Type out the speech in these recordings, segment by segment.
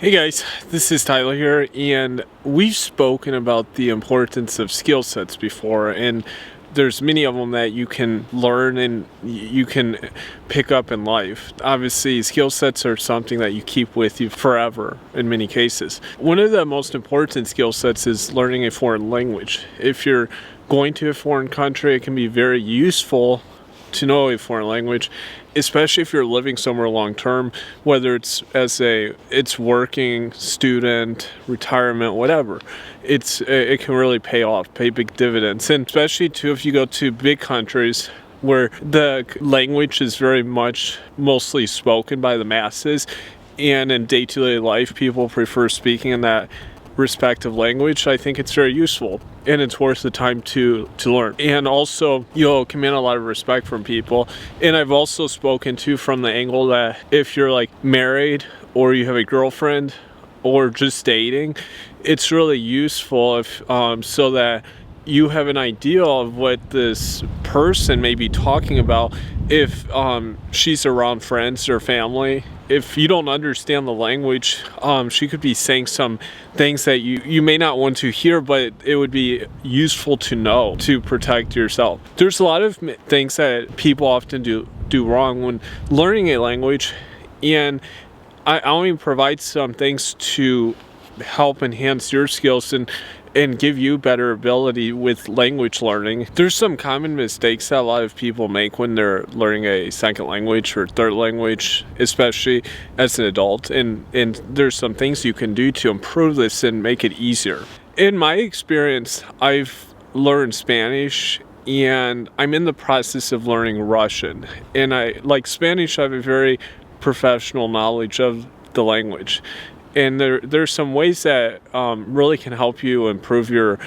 Hey guys, this is Tyler here, and we've spoken about the importance of skill sets before, and there's many of them that you can learn and you can pick up in life. Obviously, skill sets are something that you keep with you forever in many cases. One of the most important skill sets is learning a foreign language. If you're going to a foreign country, it can be very useful to know a foreign language, especially if you're living somewhere long term, whether it's working, student, retirement, whatever. It can really pay big dividends, and especially too if you go to big countries where the language is very much mostly spoken by the masses, and in day-to-day life people prefer speaking in that respective language. I think it's very useful and it's worth the time to learn, and also you'll command a lot of respect from people. And I've also spoken to from the angle that if you're like married or you have a girlfriend or just dating, it's really useful if so that you have an idea of what this person may be talking about if she's around friends or family. If you don't understand the language, she could be saying some things that you may not want to hear, but it would be useful to know to protect yourself. There's a lot of things that people often do wrong when learning a language, and I only provide some things to help enhance your skills and give you better ability with language learning. There's some common mistakes that a lot of people make when they're learning a second language or third language, especially as an adult, and there's some things you can do to improve this and make it easier. In my experience, I've learned Spanish and I'm in the process of learning Russian, and I like Spanish. I have a very professional knowledge of the language. And there's some ways that really can help you improve your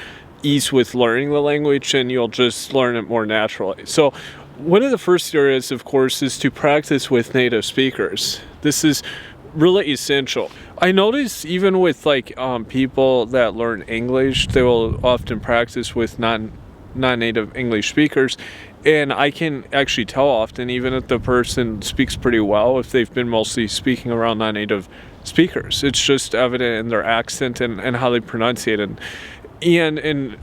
ease with learning the language, and you'll just learn it more naturally. So one of the first areas, of course, is to practice with native speakers. This is really essential. I notice even with people that learn English, they will often practice with non-native English speakers. And I can actually tell often, even if the person speaks pretty well, if they've been mostly speaking around non-native speakers. It's just evident in their accent and how they pronunciate it. And in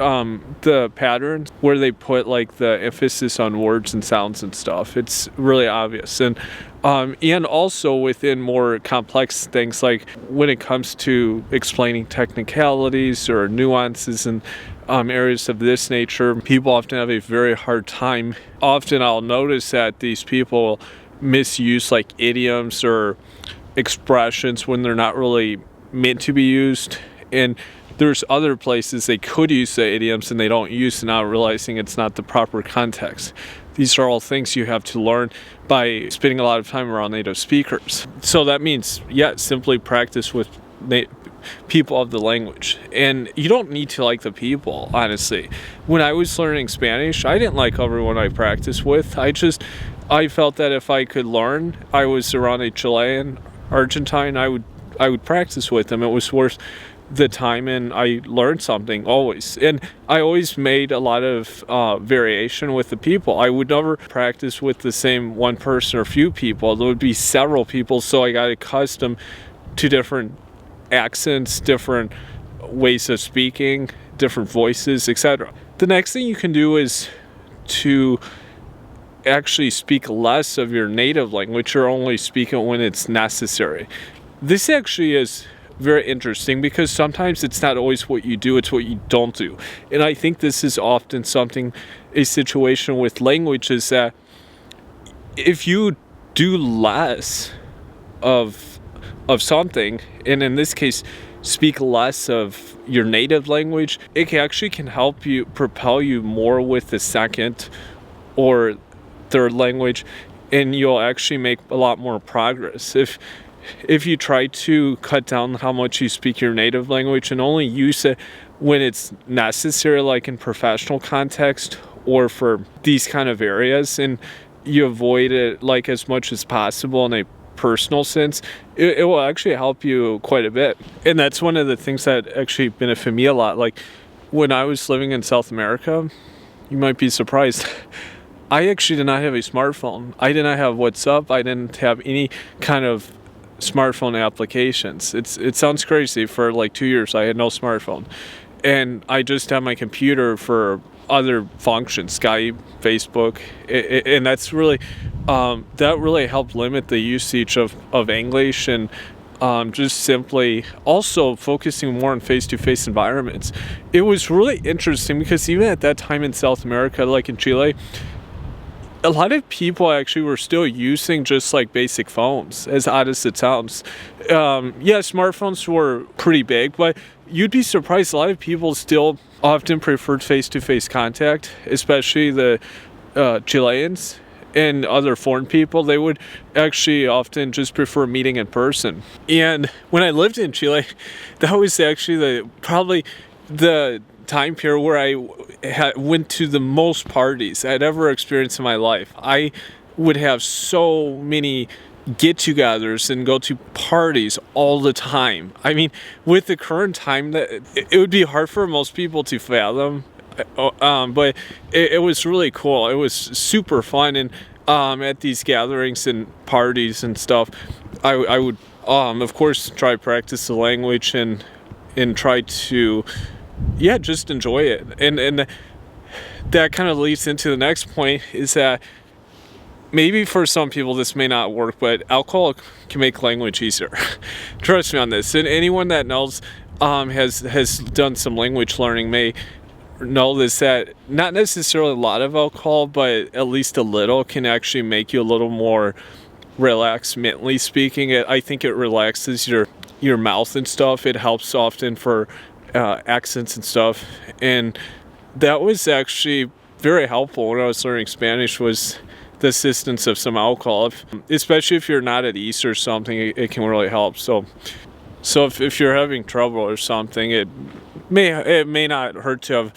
the patterns where they put like the emphasis on words and sounds and stuff, it's really obvious. And also within more complex things, like when it comes to explaining technicalities or nuances and areas of this nature, people often have a very hard time. Often I'll notice that these people misuse like idioms or expressions when they're not really meant to be used, and there's other places they could use the idioms and they don't use, not realizing it's not the proper context. These are all things you have to learn by spending a lot of time around native speakers. So that means, simply practice with people of the language. And you don't need to like the people, honestly. When I was learning Spanish, I didn't like everyone I practiced with. I felt that if I could learn, I was around a Chilean, Argentine, I would practice with them. It was worth the time, and I learned something always. And I always made a lot of variation with the people. I would never practice with the same one person or few people. There would be several people, so I got accustomed to different accents, different ways of speaking, different voices, etc. The next thing you can do is to actually speak less of your native language, or only speak it when it's necessary. This actually is very interesting because sometimes it's not always what you do, it's what you don't do. And I think this is often a situation with language, is that if you do less of something, and in this case speak less of your native language, it actually can help you propel you more with the second or third language, and you'll actually make a lot more progress. If you try to cut down how much you speak your native language and only use it when it's necessary, like in professional context or for these kind of areas, and you avoid it like as much as possible in a personal sense, it will actually help you quite a bit. And that's one of the things that actually benefit me a lot. Like when I was living in South America, you might be surprised, I actually did not have a smartphone. I did not have WhatsApp. I didn't have any kind of smartphone applications. It sounds crazy. For like 2 years I had no smartphone, and I just had my computer for other functions, Skype, Facebook, and that's really that really helped limit the usage of English, and just simply also focusing more on face-to-face environments. It was really interesting because even at that time in South America, like in Chile, a lot of people actually were still using just like basic phones, as odd as it sounds. Yeah, smartphones were pretty big, but you'd be surprised, a lot of people still often preferred face-to-face contact, especially the Chileans and other foreign people. They would actually often just prefer meeting in person. And when I lived in Chile, that was actually probably the time period where I went to the most parties I'd ever experienced in my life. I would have so many get-togethers and go to parties all the time. I mean, with the current time, that it would be hard for most people to fathom. But it was really cool. It was super fun, and at these gatherings and parties and stuff, I would of course try to practice the language and try to just enjoy it. And that kind of leads into the next point, is that maybe for some people this may not work, but alcohol can make language easier. Trust me on this. And anyone that knows has done some language learning may know this, that not necessarily a lot of alcohol, but at least a little can actually make you a little more relaxed mentally speaking. I think it relaxes your mouth and stuff. It helps often for accents and stuff, and that was actually very helpful when I was learning Spanish, was the assistance of some alcohol. Especially if you're not at ease or something, it can really help. So if you're having trouble or something, it may not hurt to have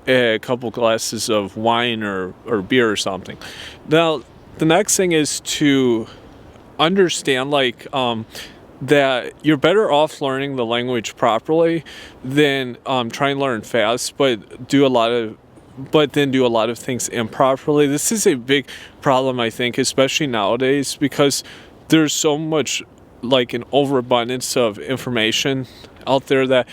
a couple glasses of wine or beer or something. Now, the next thing is to understand that you're better off learning the language properly than trying to learn fast, but then do a lot of things improperly. This is a big problem, I think, especially nowadays, because there's so much like an overabundance of information out there that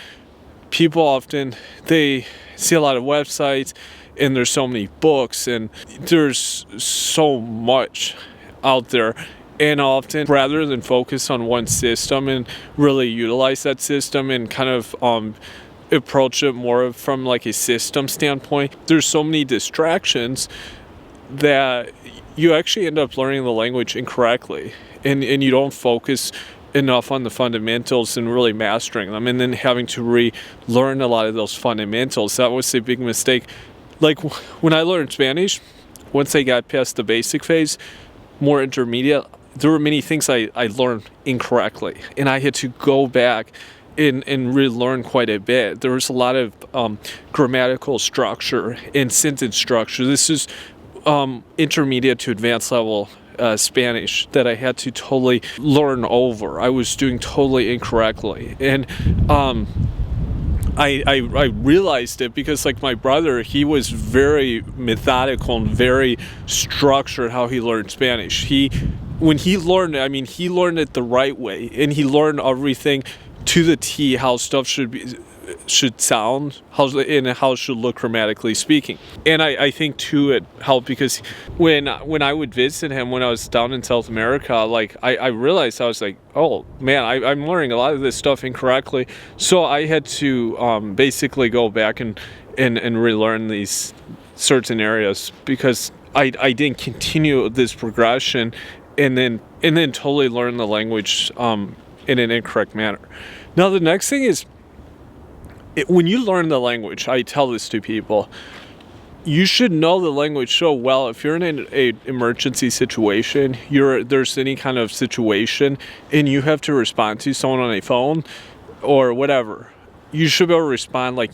people often, they see a lot of websites, and there's so many books, and there's so much out there. And often, rather than focus on one system and really utilize that system and kind of approach it more from like a system standpoint, there's so many distractions that you actually end up learning the language incorrectly, and you don't focus enough on the fundamentals and really mastering them, and then having to relearn a lot of those fundamentals. That was a big mistake. Like when I learned Spanish, once I got past the basic phase, more intermediate, there were many things I learned incorrectly, and I had to go back and relearn quite a bit. There was a lot of grammatical structure and sentence structure. This is intermediate to advanced level Spanish that I had to totally learn over. I was doing totally incorrectly, and I realized it because, like, my brother, he was very methodical and very structured how he learned Spanish. When he learned it, I mean, he learned it the right way, and he learned everything to the T, how stuff should sound, how it should look grammatically speaking. And I think too it helped because when I would visit him when I was down in South America, like I realized, I was like, oh man, I'm learning a lot of this stuff incorrectly. So I had to basically go back and relearn these certain areas because I didn't continue this progression and then totally learn the language in an incorrect manner. Now the next thing is, when you learn the language, I tell this to people, you should know the language so well. If you're in an emergency situation, there's any kind of situation, and you have to respond to someone on a phone or whatever, you should be able to respond like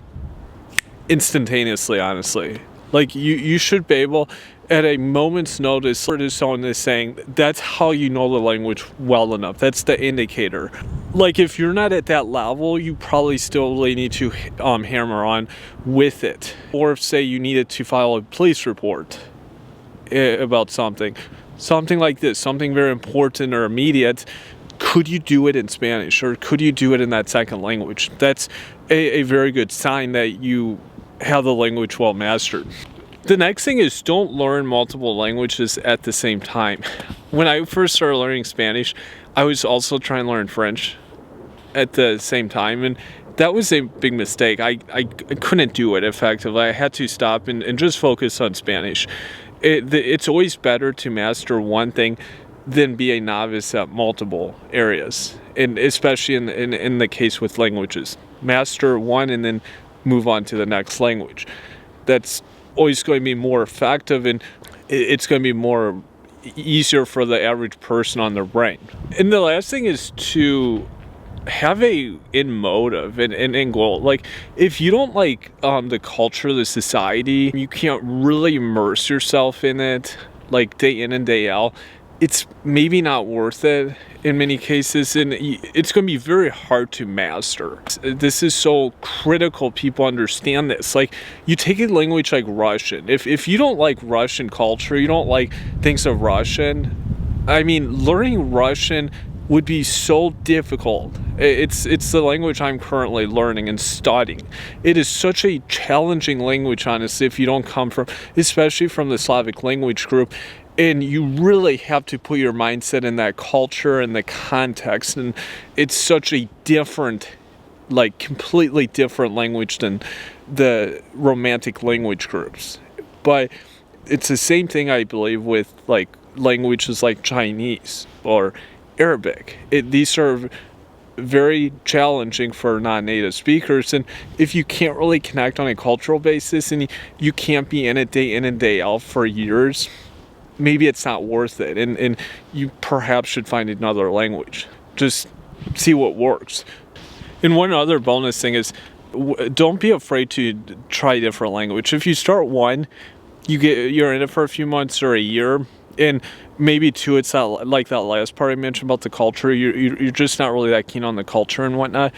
instantaneously, honestly. Like you should be able, at a moment's notice, or someone is saying, that's how you know the language well enough. That's the indicator. Like, if you're not at that level, you probably still really need to hammer on with it. Or if, say, you needed to file a police report about something like this, something very important or immediate, could you do it in Spanish, or could you do it in that second language? That's a very good sign that you have the language well mastered. The next thing is, don't learn multiple languages at the same time. When I first started learning Spanish, I was also trying to learn French at the same time, and that was a big mistake. I couldn't do it effectively. I had to stop and just focus on Spanish. It's always better to master one thing than be a novice at multiple areas, and especially in the case with languages. Master one and then move on to the next language. That's always going to be more effective, and it's going to be more easier for the average person on their brain. And the last thing is to have a end motive and end goal. Like, if you don't like the culture, the society, you can't really immerse yourself in it like day in and day out, it's maybe not worth it in many cases, and it's going to be very hard to master. This is so critical people understand this. Like, you take a language like Russian. If you don't like Russian culture, you don't like things of Russian, I mean, learning Russian would be so difficult. It's the language I'm currently learning and studying. It is such a challenging language, honestly, if you don't come from, especially from the Slavic language group. And you really have to put your mindset in that culture and the context. And it's such a different, like completely different language than the Romantic language groups. But it's the same thing, I believe, with like languages like Chinese or Arabic. These are very challenging for non-native speakers, and if you can't really connect on a cultural basis and you can't be in it day in and day out for years, maybe it's not worth it, and you perhaps should find another language. Just see what works. And one other bonus thing is, don't be afraid to try a different language. If you start one, you're in it for a few months or a year, and maybe two, it's not like that last part I mentioned about the culture. You're just not really that keen on the culture and whatnot.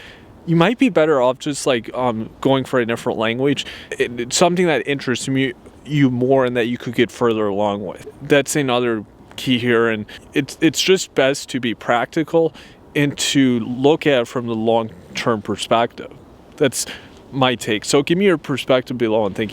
You might be better off just like going for a different language. It's something that interests you more and that you could get further along with. That's another key here, and it's just best to be practical and to look at it from the long-term perspective. That's my take. So give me your perspective below, and thank you.